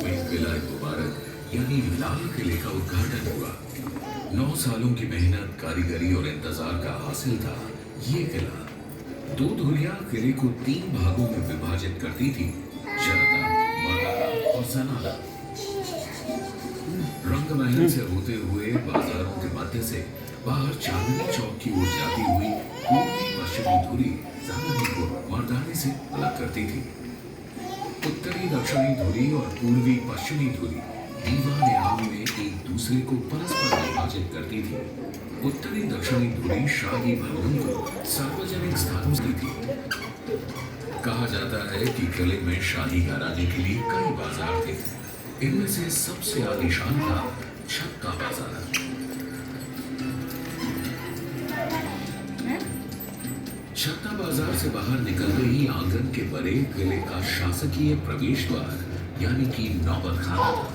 में किला मुबारक यानी लाल किले का उद्घाटन हुआ। 9 सालों की मेहनत, कारीगरी और इंतजार का हासिल था ये किला। 2 धुरियां किले को 3 भागों में विभाजित करती थी, शरदा, मर्दाना और जनाना। रंगमहल से होते हुए बाजारों के मध्य से बाहर चांदनी चौक की ओर जाती हुई पूर्वी पश्चिमी धुरी जनानी को मर्दाने से अलग करती थी। उत्तरी दक्षिणी धुरी और पूर्वी पश्चिमी धुरी दीवाने आम में एक दूसरे को परस्पर विभाजित करती थी। उत्तरी दक्षिणी धुरी शाही भवनों को सार्वजनिक स्थानों से थी। कहा जाता है कि किले में शाही गाराने के लिए कई बाजार थे। इनमें से सबसे आलीशान था छक्का बाजार। छक्का बाजार से बाहर निकलते ही आंगन के परे किले का शासकीय प्रवेश द्वार यानी कि नौबतखाना था।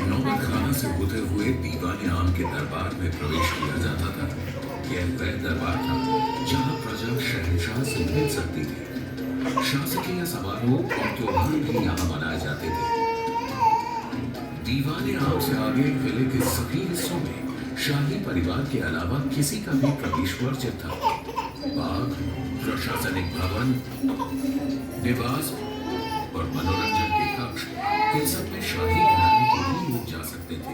नौबतखाना से होते हुए दीवाने आम के दरबार में प्रवेश किया जाता था। यह वह दरबार था जहां प्रजा शहंशाह से मिल सकती थी। शासकीय समारोह और त्योहार भी यहाँ मनाए जाते थे। दीवाने आम से आगे किले के सभी हिस्सों में शाही परिवार के अलावा किसी का भी प्रवेश वर्जित था। बाग, प्रशासनिक भवन, निवास और मनोरंजन के कक्ष, इन सब में शाही घराने के ही लोग जा सकते थे।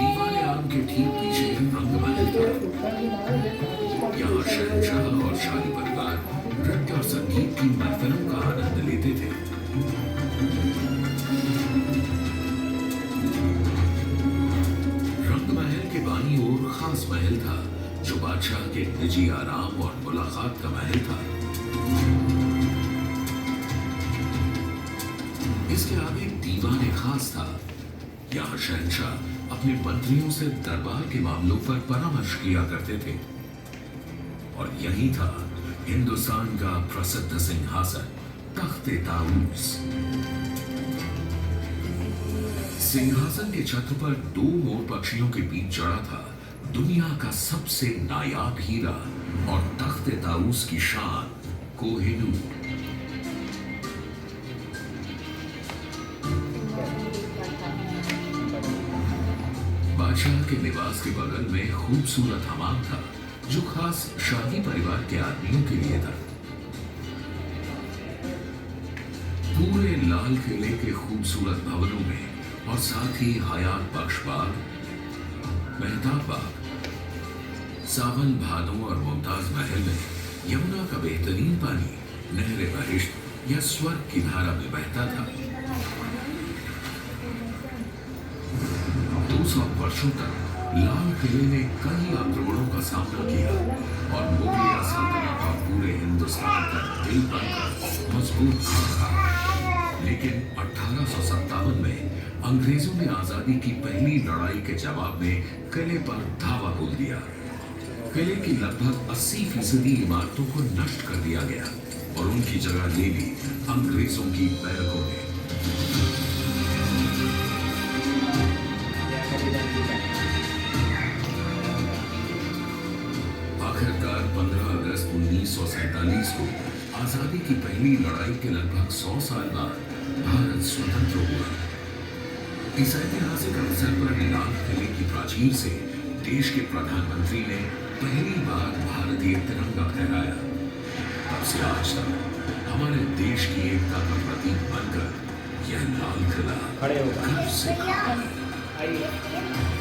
दीवाने आम के ठीक पीछे रंगमहल था। यहाँ शहंशाह और शाही परिवार नृत्य और संगीत की महफिलों का आनंद लेते थे। रंगमहल के बाईं ओर खास महल था जो बादशाह के निजी आराम और मुलाकात का महल था। इसके आगे दीवाने खास था। यहाँ शहंशाह अपने मंत्रियों से दरबार के मामलों पर परामर्श किया करते थे। और यही था हिंदुस्तान का प्रसिद्ध सिंहासन तख्ते ताऊस। सिंहासन के छत्र पर 2 मोर पक्षियों के बीच चढ़ा था दुनिया का सबसे नायाब हीरा और तख्ते ताऊस की शान कोहिनूर। बादशाह के निवास के बगल में खूबसूरत हमाम था जो खास शाही परिवार के आदमियों के लिए था। पूरे लाल किले के खूबसूरत भवनों में और साथ ही हयात बख्श बाग, मेहताब बाग, सावन भादों और मुमताज महल में यमुना का बेहतरीन पानी नहरे बहिश्त या स्वर्ग की धारा में बहता था। 200 वर्षों तक लाल किले ने कई आक्रमणों का सामना किया और मुगलिया सल्तनत और पूरे हिंदुस्तान का दिल बनकर मजबूत खड़ा रहा। लेकिन 1857 में अंग्रेजों ने आजादी की पहली लड़ाई के जवाब में किले पर धावा बोल दिया। किले की लगभग 80% इमारतों को नष्ट कर दिया गया और उनकी जगह ले ली अंग्रेजों की बैरकों ने। आखिरकार 15 अगस्त 1947 को आजादी की पहली लड़ाई के लगभग 100 साल बाद भारत स्वतंत्र हुआ। इस ऐतिहासिक अवसर पर लाल किले की प्राचीर से देश के प्रधानमंत्री ने पहली बार भारतीय तिरंगा फहराया। तब से आज तक हमारे देश की एकता का प्रतीक बनकर यह लाल किला गर्व से खड़ा है।